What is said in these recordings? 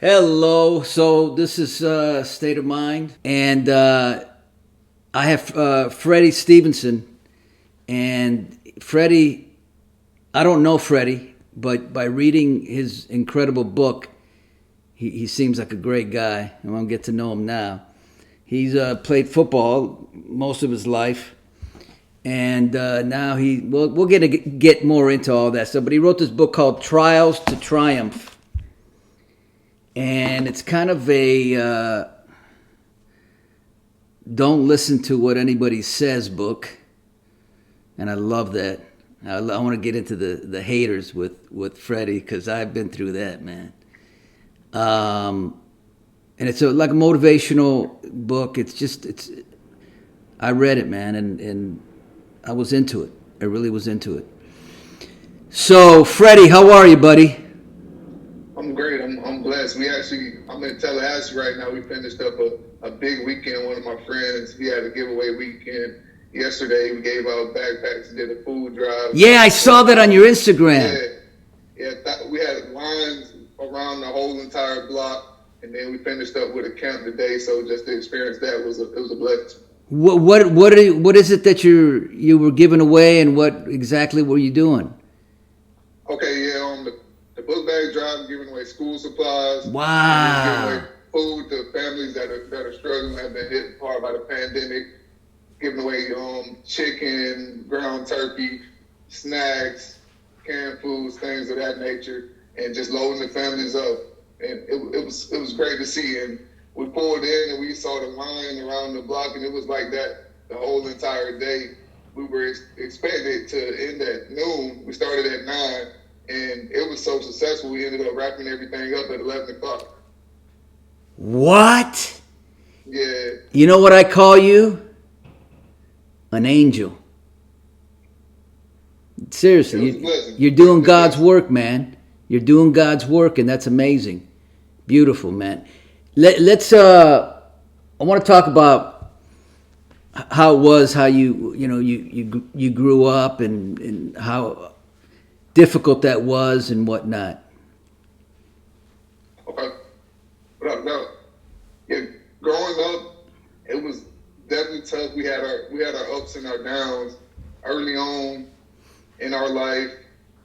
Hello. So this is State of Mind, and I have Freddie Stevenson, and Freddie. I don't know Freddie, but by reading his incredible book, he seems like a great guy. I'm gonna get to know him now. He's played football most of his life, and now we'll get more into all that stuff. But he wrote this book called Trials to Triumph. And it's kind of a don't listen to what anybody says book. And I love that. I want to get into the haters with Freddie because I've been through that, man. And it's like a motivational book. I read it, man, and I was into it. I really was into it. So, Freddie, how are you, buddy? I'm great. I'm blessed. I'm in Tallahassee right now. We finished up a big weekend. One of my friends, he had a giveaway weekend yesterday. We gave out backpacks and did a food drive. Yeah, I saw that on your Instagram. We had lines around the whole entire block, and then we finished up with a camp today. So just to experience that was a blessing. What is it that you were giving away, and what exactly were you doing? Okay, yeah, the book bag drive, giving away school supplies. Wow. Giving away food to families that are struggling, have been hit hard by the pandemic. Giving away chicken, ground turkey, snacks, canned foods, things of that nature, and just loading the families up. And it was great to see. And we pulled in and we saw the line around the block, and it was like that the whole entire day. We were expected to end at noon. We started at 9. And it was so successful, we ended up wrapping everything up at 11 o'clock. What? Yeah. You know what I call you? An angel. Seriously, you're doing God's work, man. You're doing God's work, and that's amazing. Beautiful, man. Let's. I want to talk about how it was, how you grew up, and how difficult that was and whatnot. Okay. No. Yeah, growing up, it was definitely tough. We had our ups and our downs early on in our life.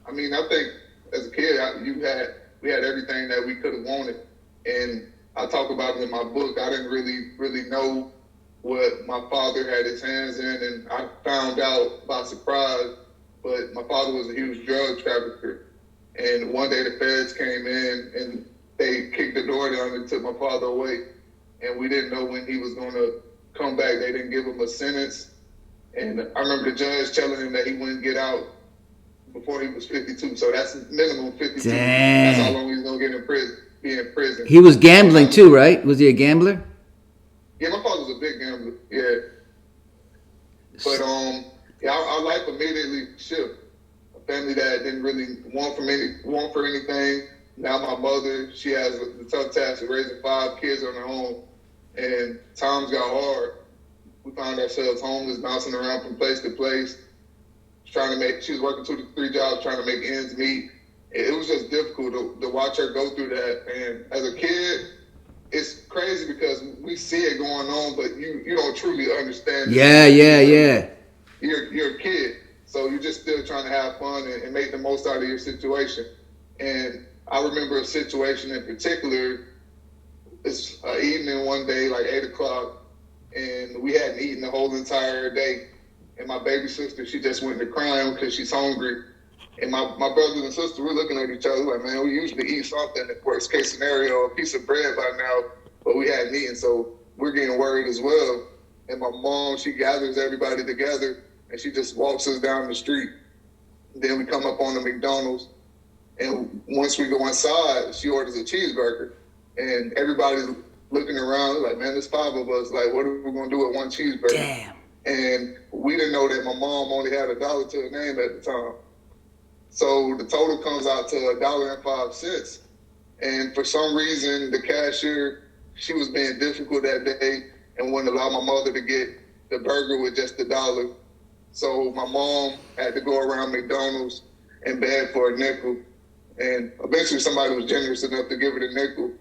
I mean, I think as a kid, we had everything that we could have wanted, and I talk about it in my book. I didn't really know what my father had his hands in, and I found out by surprise. But my father was a huge drug trafficker. And one day the feds came in and they kicked the door down and took my father away. And we didn't know when he was going to come back. They didn't give him a sentence. And I remember the judge telling him that he wouldn't get out before he was 52. So that's minimum 52. Damn. That's how long he's going to be in prison. He was gambling too, right? Was he a gambler? Yeah, my father was a big gambler. Yeah. But, our life immediately shifted. A family that didn't really want for anything. Now my mother, she has the tough task of raising 5 kids on her own, and times got hard. We found ourselves homeless, bouncing around from place to place, she was working 2 to 3 jobs, trying to make ends meet. It was just difficult to watch her go through that. And as a kid, it's crazy because we see it going on, but you don't truly understand it. Yeah. You're a kid, so you're just still trying to have fun and make the most out of your situation. And I remember a situation in particular. It's an evening one day, like 8 o'clock, and we hadn't eaten the whole entire day. And my baby sister, she just went to crying because she's hungry. And my brothers and sisters, we're looking at each other like, man, we usually eat something, worst case scenario, a piece of bread by now, but we hadn't eaten, so we're getting worried as well. And my mom, she gathers everybody together, and she just walks us down the street. Then we come up on the McDonald's, and once we go inside, she orders a cheeseburger. And everybody's looking around like, man, there's 5 of us. Like, what are we going to do with one cheeseburger? Damn. And we didn't know that my mom only had $1 to her name at the time. So the total comes out to $1.05. And for some reason, the cashier, she was being difficult that day and wouldn't allow my mother to get the burger with just $1. So my mom had to go around McDonald's and beg for a nickel. And eventually somebody was generous enough to give her the nickel.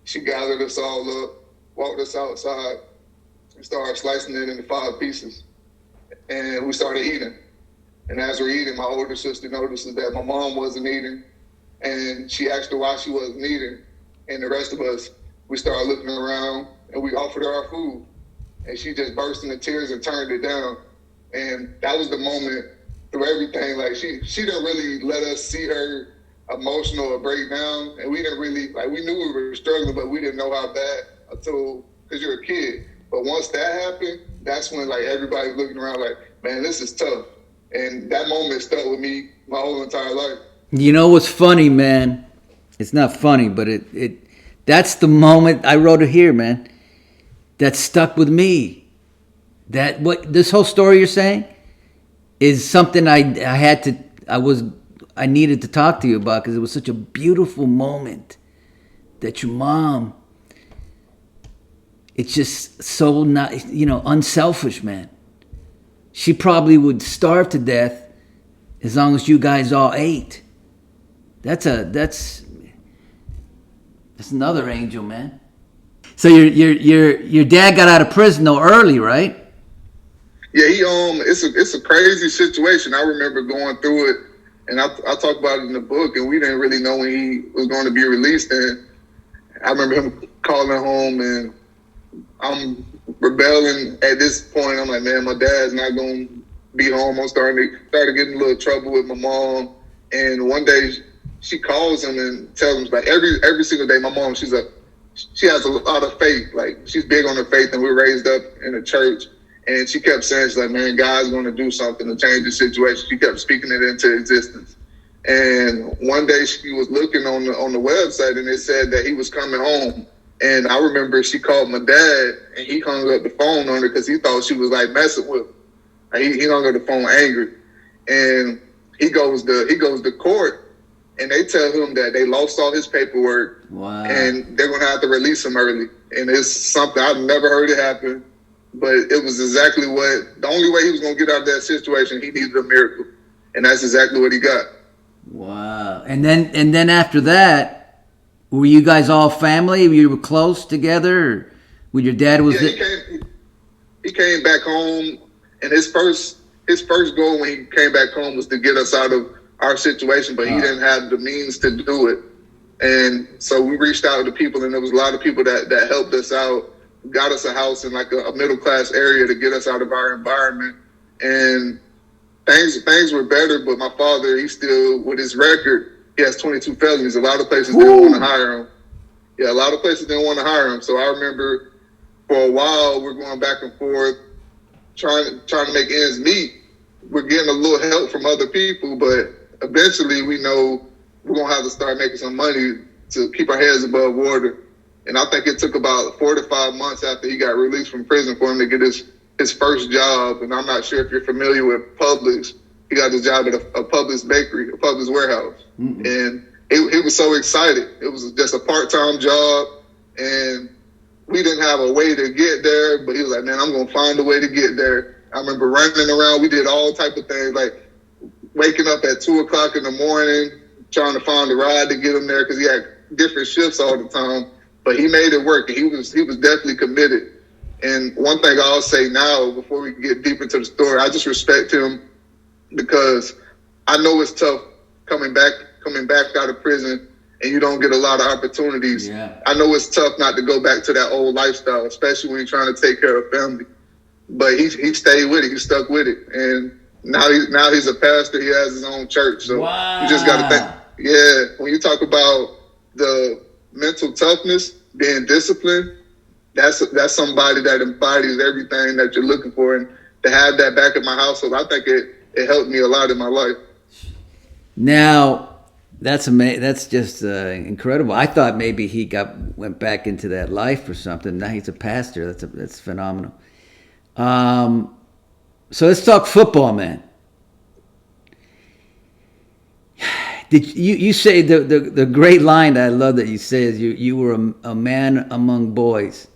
She gathered us all up, walked us outside, and started slicing it into 5 pieces. And we started eating. And as we're eating, my older sister notices that my mom wasn't eating. And she asked her why she wasn't eating. And the rest of us, we started looking around and we offered her our food. And she just burst into tears and turned it down. And that was the moment through everything. Like she didn't really let us see her emotional or break down. And we didn't really, like, we knew we were struggling, but we didn't know how bad until, because you're a kid. But once that happened, that's when like everybody's looking around like, man, this is tough. And that moment stuck with me my whole entire life. You know what's funny, man? It's not funny, but it that's the moment, I wrote it here, man, that stuck with me. That what this whole story you're saying is something I needed to talk to you about, because it was such a beautiful moment that your mom, it's just so not, unselfish, man. She probably would starve to death as long as you guys all ate. That's another angel, man. So your dad got out of prison though early, right? Yeah, it's a crazy situation. I remember going through it, and I talk about it in the book, and we didn't really know when he was going to be released. And I remember him calling home, and I'm rebelling at this point. I'm like, man, my dad's not going to be home. I'm started getting a little trouble with my mom. And one day she calls him and tells him, like, every single day, my mom, she has a lot of faith. Like, she's big on her faith, and we're raised up in a church. And she kept saying, she's like, man, God's going to do something to change the situation. She kept speaking it into existence. And one day she was looking on the website, and it said that he was coming home. And I remember she called my dad, and he hung up the phone on her because he thought she was like messing with him. He hung up the phone angry, and he goes to court, and they tell him that they lost all his paperwork. Wow. And they're gonna have to release him early. And it's something I've never heard it happen, but it was exactly the only way he was gonna get out of that situation. He needed a miracle, and that's exactly what he got. Wow. And then after that, were you guys all family? You were close together? Or when your dad was he came back home, and his first goal when he came back home was to get us out of our situation, but he didn't have the means to do it. And so we reached out to people, and there was a lot of people that helped us out, got us a house in like a middle class area to get us out of our environment. And things were better, but my father, he still, with his record, he has 22 felonies. A lot of places didn't want to hire him. Yeah, a lot of places didn't want to hire him. So I remember for a while we're going back and forth, trying to make ends meet. We're getting a little help from other people, but eventually we know we're going to have to start making some money to keep our heads above water. And I think it took about 4 to 5 months after he got released from prison for him to get his first job. And I'm not sure if you're familiar with Publix. He got his job at a Publix bakery, a Publix warehouse. Mm-hmm. And he was so excited. It was just a part-time job, and we didn't have a way to get there, but he was like, man, I'm going to find a way to get there. I remember running around. We did all type of things, like waking up at 2 o'clock in the morning, trying to find a ride to get him there because he had different shifts all the time. But he made it work, and he was definitely committed. And one thing I'll say now, before we get deep into the story, I just respect him because I know it's tough coming back out of prison and you don't get a lot of opportunities. Yeah. I know it's tough not to go back to that old lifestyle, especially when you're trying to take care of family. But he stayed with it. He stuck with it. And now he's a pastor. He has his own church. So wow. You just got to think. Yeah, when you talk about the mental toughness, being disciplined, that's somebody that embodies everything that you're looking for. And to have that back in my household, I think it helped me a lot in my life. Now, that's amazing. That's just incredible. I thought maybe he went back into that life or something. Now he's a pastor. That's phenomenal. So let's talk football, man. Did you say the great line that I love that you say is you were a man among boys.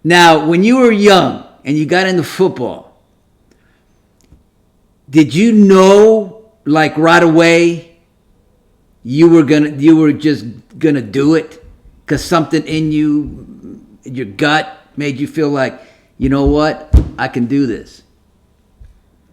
Now, when you were young and you got into football, did you know, like right away, you were just gonna do it because something in you, your gut, made you feel like, you know what, I can do this?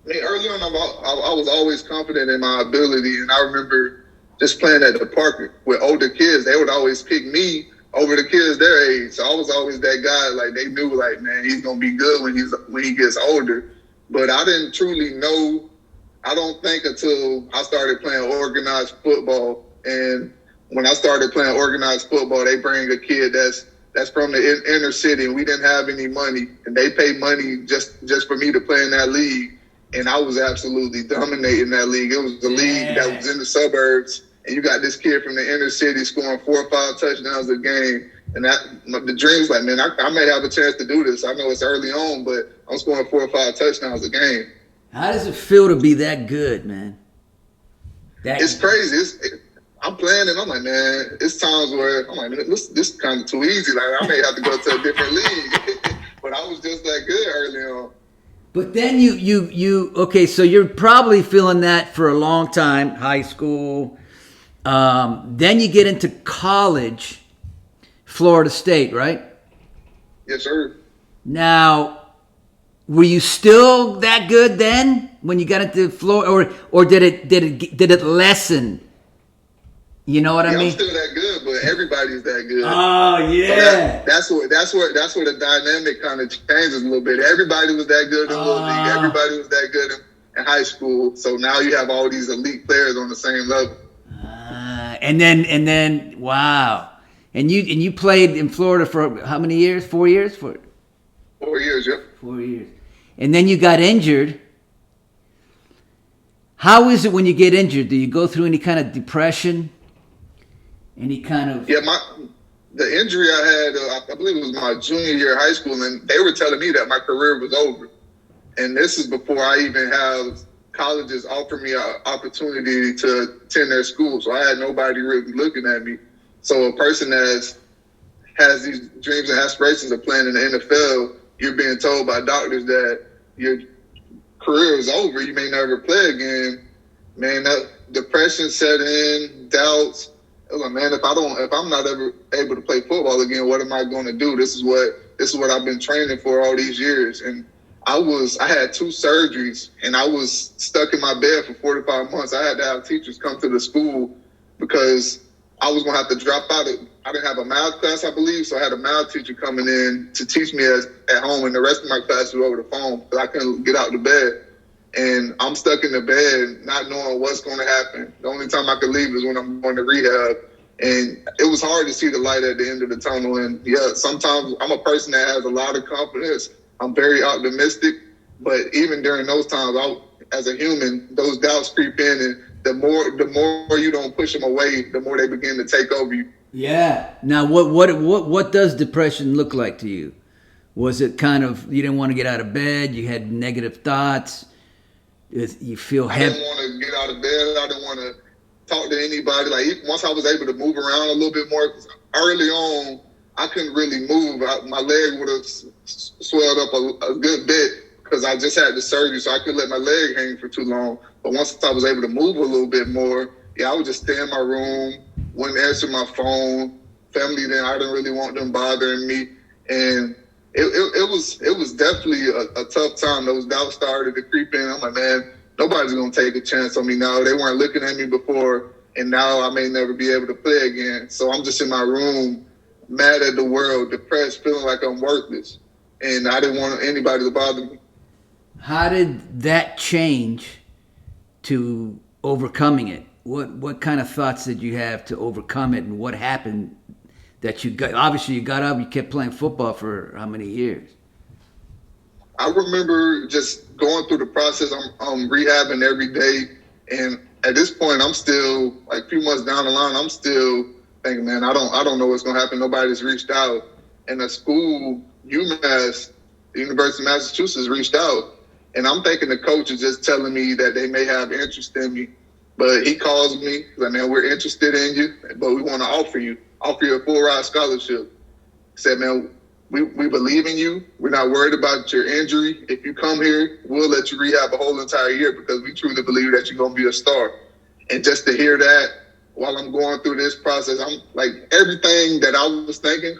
I mean, early on, I was always confident in my ability, and I remember just playing at the park with older kids. They would always pick me over the kids their age. So I was always that guy. Like, they knew, like, man, he's gonna be good when he gets older. But I didn't truly know. I don't think until I started playing organized football. And when I started playing organized football, they bring a kid that's from the inner city, and we didn't have any money, and they paid money just for me to play in that league. And I was absolutely dominating that league. It was a league that was in the suburbs, and you got this kid from the inner city scoring 4 or 5 touchdowns a game. And the dream's like, man, I may have a chance to do this. I know it's early on, but I'm scoring 4 or 5 touchdowns a game. How does it feel to be that good, man? It's crazy. I'm playing, and I'm like, man, it's times where I'm like, man, this is kind of too easy. Like, I may have to go to a different league. But I was just that good early on. But then you okay, so you're probably feeling that for a long time, high school. Then you get into college, Florida State, right? Yes, sir. Now, were you still that good then when you got into Florida, or did it lessen? You know what I mean? I'm still that good, but everybody's that good. Oh yeah. So that's where the dynamic kind of changes a little bit. Everybody was that good in little league. Everybody was that good in high school. So now you have all these elite players on the same level. And then wow. And you played in Florida for how many years? 4 years? 4 years, yep. 4 years. And then you got injured. How is it when you get injured? Do you go through any kind of depression? Any kind of... Yeah, the injury I had, I believe it was my junior year of high school, and they were telling me that my career was over. And this is before I even have colleges offer me an opportunity to attend their school. So I had nobody really looking at me. So a person that has these dreams and aspirations of playing in the NFL, you're being told by doctors that your career is over. You may never play again. Man, that depression set in, doubts. I was like, man, if I'm not ever able to play football again, what am I going to do? This is what I've been training for all these years. And I had 2 surgeries, and I was stuck in my bed for 4 to 5 months. I had to have teachers come to the school because I was going to have to drop out. I didn't have a math class, I believe, so I had a math teacher coming in to teach me at home, and the rest of my class was over the phone because I couldn't get out of bed. And I'm stuck in the bed not knowing what's going to happen. The only time I could leave is when I'm going to rehab. And it was hard to see the light at the end of the tunnel. And, yeah, sometimes I'm a person that has a lot of confidence. I'm very optimistic. But even during those times, as a human, those doubts creep in. And the more you don't push them away, the more they begin to take over you. Yeah. Now, what does depression look like to you? Was it kind of you didn't want to get out of bed? You had negative thoughts? You feel heavy? I didn't want to get out of bed. I didn't want to talk to anybody. Like, once I was able to move around a little bit more, early on, I couldn't really move. My leg would have swelled up a good bit because I just had the surgery, so I couldn't let my leg hang for too long. But once I was able to move a little bit more, yeah, I would just stay in my room, wouldn't answer my phone. Family, then I didn't really want them bothering me. And it was definitely a tough time. Those doubts started to creep in. I'm like, man, nobody's going to take a chance on me now. They weren't looking at me before, and now I may never be able to play again. So I'm just in my room, mad at the world, depressed, feeling like I'm worthless. And I didn't want anybody to bother me. How did that change to overcoming it? What kind of thoughts did you have to overcome it, and what happened that you got? Obviously, you got up, you kept playing football for how many years? I remember just going through the process. I'm rehabbing every day, and at this point, I'm still like a few months down the line. I'm still thinking, man, I don't know what's gonna happen. Nobody's reached out, and the school, UMass, the University of Massachusetts, reached out, and I'm thinking the coach is just telling me that they may have interest in me. But he calls me, like, man, we're interested in you, but we want to offer you a full ride scholarship. He said, man, we believe in you. We're not worried about your injury. If you come here, we'll let you rehab a whole entire year because we truly believe that you're going to be a star. And just to hear that, while I'm going through this process, I'm like, everything that I was thinking,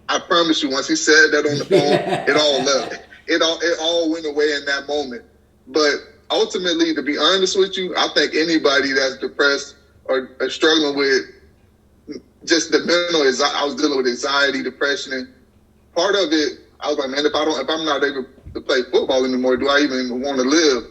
I promise you, once he said that on the phone, it all left. It all went away in that moment. But ultimately, to be honest with you, I think anybody that's depressed or struggling with just the mental, I was dealing with anxiety, depression, and part of it, I was like, man, if I'm not able to play football anymore, do I even want to live?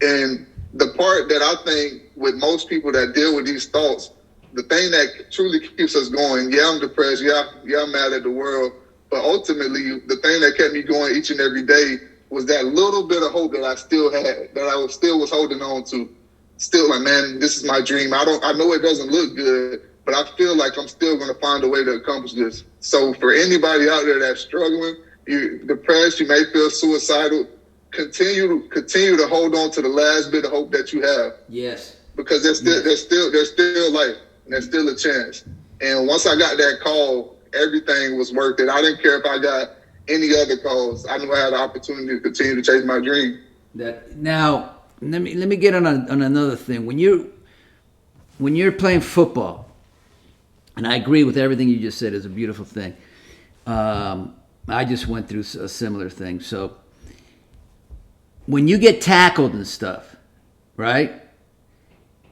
And the part that I think with most people that deal with these thoughts, the thing that truly keeps us going, yeah, I'm depressed, yeah, I'm mad at the world, but ultimately, the thing that kept me going each and every day was that little bit of hope that I still had, that I was holding on to. Still like, man, this is my dream. I know it doesn't look good, but I feel like I'm still going to find a way to accomplish this. So for anybody out there that's struggling, you're depressed, you may feel suicidal, continue to hold on to the last bit of hope that you have. Yes. Because there's still life, and there's still a chance. And once I got that call, everything was worth it. I didn't care if I got any other calls. I knew I had the opportunity to continue to chase my dream. Now, let me get on another thing. When you're playing football, and I agree with everything you just said, it's a beautiful thing. I just went through a similar thing. So when you get tackled and stuff, right?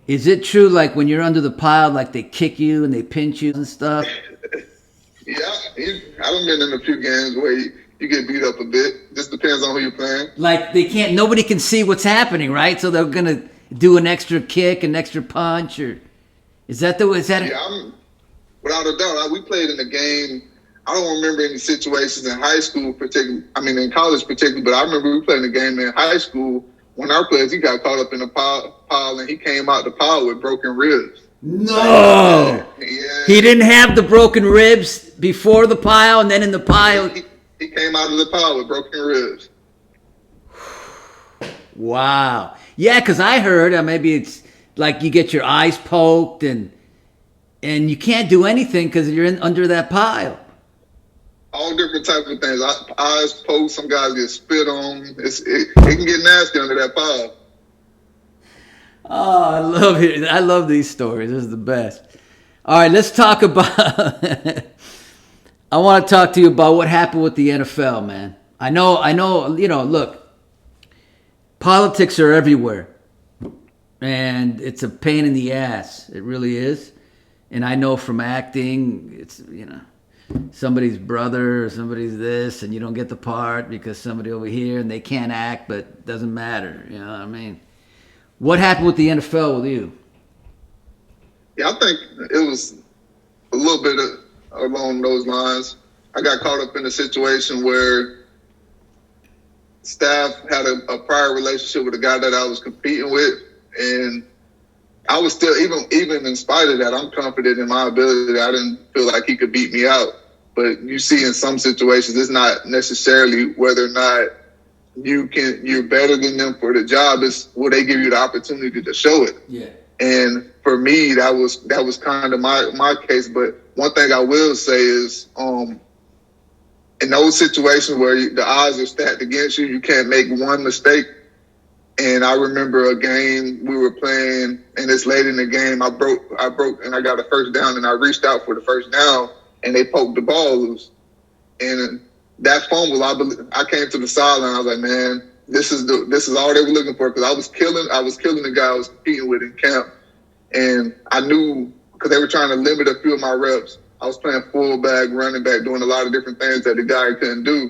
Is it true, like when you're under the pile, like they kick you and they pinch you and stuff? Yeah, I've been in a few games where you get beat up a bit. Just depends on who you're playing. Like nobody can see what's happening, right? So they're gonna do an extra kick, an extra punch, or is that? Yeah, without a doubt. We played in a game. I don't remember any situations in high school, particularly. I mean, in college, particularly. But I remember we played in a game in high school. One of our players, he got caught up in a pile, and he came out the pile with broken ribs. No, yeah. He didn't have the broken ribs before the pile, and then in the pile, he came out of the pile with broken ribs. Wow. Yeah, because I heard maybe it's like you get your eyes poked, and you can't do anything because you're under that pile. All different types of things. Eyes poked. Some guys get spit on. It can get nasty under that pile. Oh, I love it. I love these stories. This is the best. All right, let's talk about. I want to talk to you about what happened with the NFL, man. I know. Look, politics are everywhere, and it's a pain in the ass. It really is. And I know from acting, it's somebody's brother or somebody's this, and you don't get the part because somebody over here and they can't act, but it doesn't matter. You know what I mean? What happened with the NFL with you? Yeah, I think it was a little bit along those lines. I got caught up in a situation where staff had a prior relationship with a guy that I was competing with, and I was still, even in spite of that, I'm confident in my ability. I didn't feel like he could beat me out. But you see in some situations, it's not necessarily whether or not you're better than them for the job. It's will they give you the opportunity to show it. Yeah. And for me, that was kind of my case. But one thing I will say is, in those situations where the odds are stacked against you, you can't make one mistake. And I remember a game we were playing, and it's late in the game. I broke, and I got a first down, and I reached out for the first down, and they poked the ball loose. And that fumble, I came to the sideline. I was like, man, this is all they were looking for, because I was killing the guy I was competing with in camp, and I knew because they were trying to limit a few of my reps. I was playing fullback, running back, doing a lot of different things that the guy couldn't do,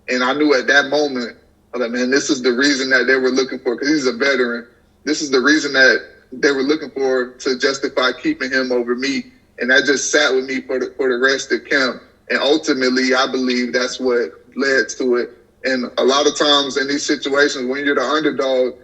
and I knew at that moment, I was like, man, this is the reason that they were looking for, because he's a veteran. This is the reason that they were looking for to justify keeping him over me. And that just sat with me for the rest of camp. And ultimately, I believe that's what led to it. And a lot of times in these situations, when you're the underdog,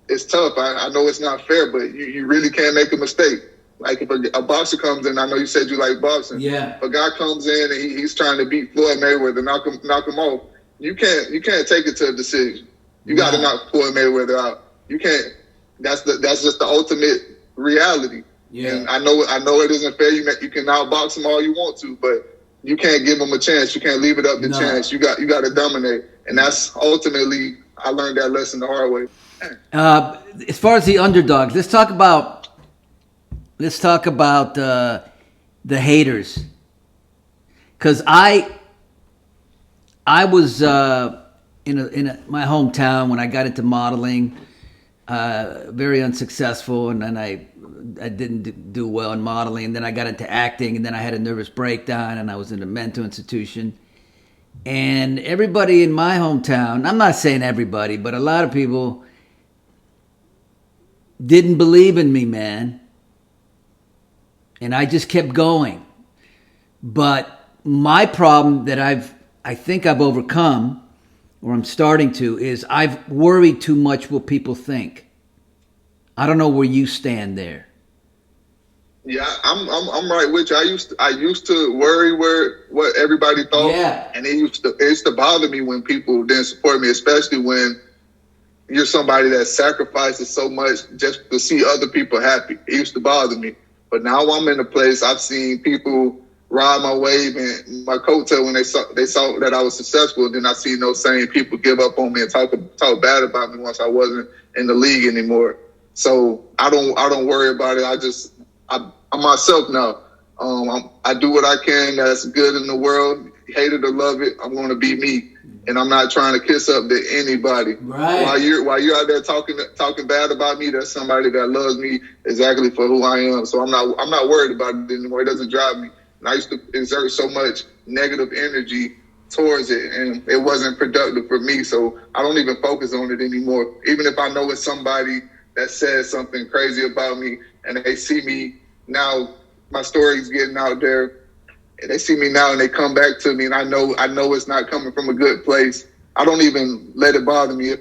it's tough. I know it's not fair, but you really can't make a mistake. Like if a boxer comes in, I know you said you like boxing. Yeah. If a guy comes in and he's trying to beat Floyd Mayweather, knock him off, you can't take it to a decision. You got to knock Floyd Mayweather out. You can't. That's just the ultimate reality. Yeah. And I know it isn't fair. You can outbox him all you want to, but you can't give him a chance. You can't leave it up to chance. You got to dominate, and that's ultimately I learned that lesson the hard way. As far as the underdogs, let's talk about let's talk about the haters. Because I was in my hometown when I got into modeling, very unsuccessful, and then I didn't do well in modeling, and then I got into acting, and then I had a nervous breakdown, and I was in a mental institution. And everybody in my hometown, I'm not saying everybody, but a lot of people didn't believe in me, man. And I just kept going. But my problem that I think I've overcome, or I'm starting to, is I've worried too much what people think. I don't know where you stand there. Yeah, I'm right with you. I used to worry what everybody thought, and it used to bother me when people didn't support me, especially when you're somebody that sacrifices so much just to see other people happy. It used to bother me, but now I'm in a place I've seen people ride my wave and my coattail when they saw that I was successful. And then I see those same people give up on me and talk bad about me once I wasn't in the league anymore. So I don't worry about it. I'm myself now. I do what I can that's good in the world. Hate it or love it, I'm going to be me, and I'm not trying to kiss up to anybody. Right. While you're out there talking bad about me, that's somebody that loves me exactly for who I am. So I'm not worried about it anymore. It doesn't drive me. And I used to exert so much negative energy towards it, and it wasn't productive for me. So I don't even focus on it anymore. Even if I know it's somebody that says something crazy about me, and they see me now, my story's getting out there, and they see me now and they come back to me, and I know it's not coming from a good place. I don't even let it bother me. If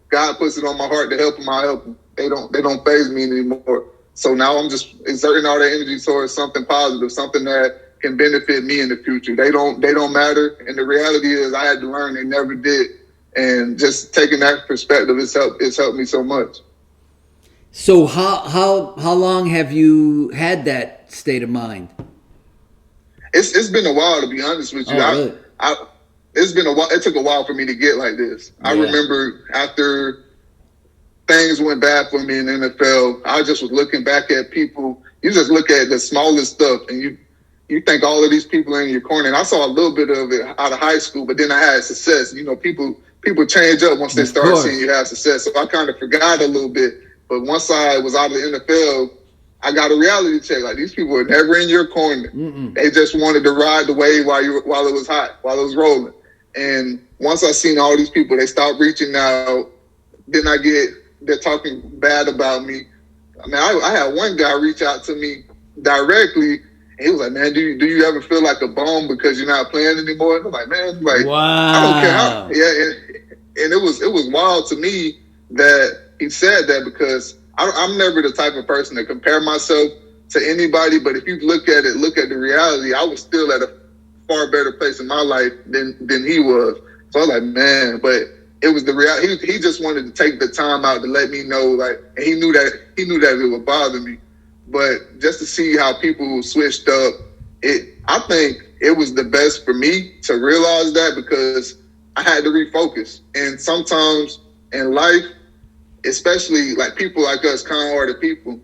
God puts it on my heart to help them, I'll help them. They don't faze me anymore. So now I'm just exerting all that energy towards something positive, something that can benefit me in the future. They don't matter, and the reality is I had to learn they never did. And just taking that perspective, it's helped me so much. So how long have you had that state of mind? It's been a while, to be honest with you. Oh, really? It's been a while. It took a while for me to get like this. Yeah. I remember after things went bad for me in the NFL, I just was looking back at people. You just look at the smallest stuff, and you think all of these people are in your corner. And I saw a little bit of it out of high school, but then I had success. You know, people change up once they start seeing you have success. So I kind of forgot a little bit. But once I was out of the NFL, I got a reality check. Like, these people were never in your corner. Mm-mm. They just wanted to ride the wave while it was hot, while it was rolling. And once I seen all these people, they stopped reaching out. Then they're talking bad about me. I mean, I had one guy reach out to me directly, and he was like, "Man, do you ever feel like a bum because you're not playing anymore?" And I'm like, "Man, like, wow. I don't care how." Yeah, and it was wild to me that he said that, because I'm never the type of person to compare myself to anybody. But if you look at the reality, I was still at a far better place in my life than he was. So I was like, man, but it was the reality. He just wanted to take the time out to let me know, like, and he knew that it would bother me. But just to see how people switched up, I think it was the best for me to realize that, because I had to refocus. And sometimes in life, especially like people like us, kind-hearted people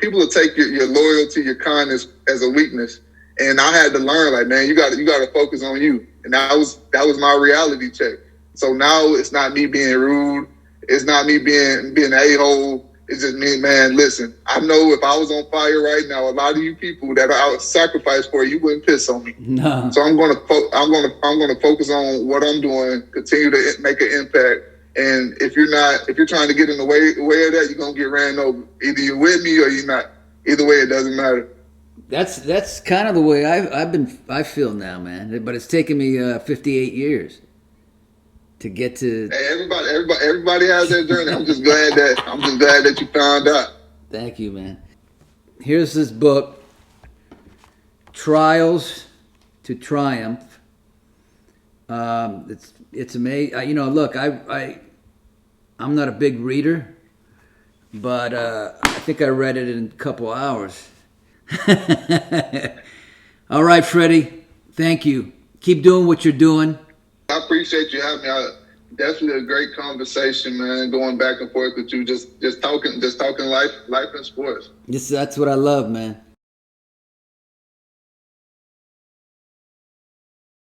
will take your loyalty, your kindness as a weakness. And I had to learn, like, man, you got to focus on you. And that was my reality check. So now it's not me being rude. It's not me being an a-hole. It's just me, man. Listen, I know if I was on fire right now, a lot of you people that I would sacrifice for, you wouldn't piss on me. No. So I'm gonna focus on what I'm doing, continue to make an impact. And if you're trying to get in the way of that, you're gonna get ran over. Either you're with me or you're not. Either way, it doesn't matter. That's kind of the way I feel now, man. But it's taken me 58 years to get to. Hey, everybody has their journey. I'm just glad that you found out. Thank you, man. Here's this book, Trials to Triumph. It's amazing. You know, look, I'm not a big reader, but I think I read it in a couple hours. All right, Freddie. Thank you. Keep doing what you're doing. I appreciate you having me. Definitely a great conversation, man. Going back and forth with you, just talking life and sports. That's what I love, man.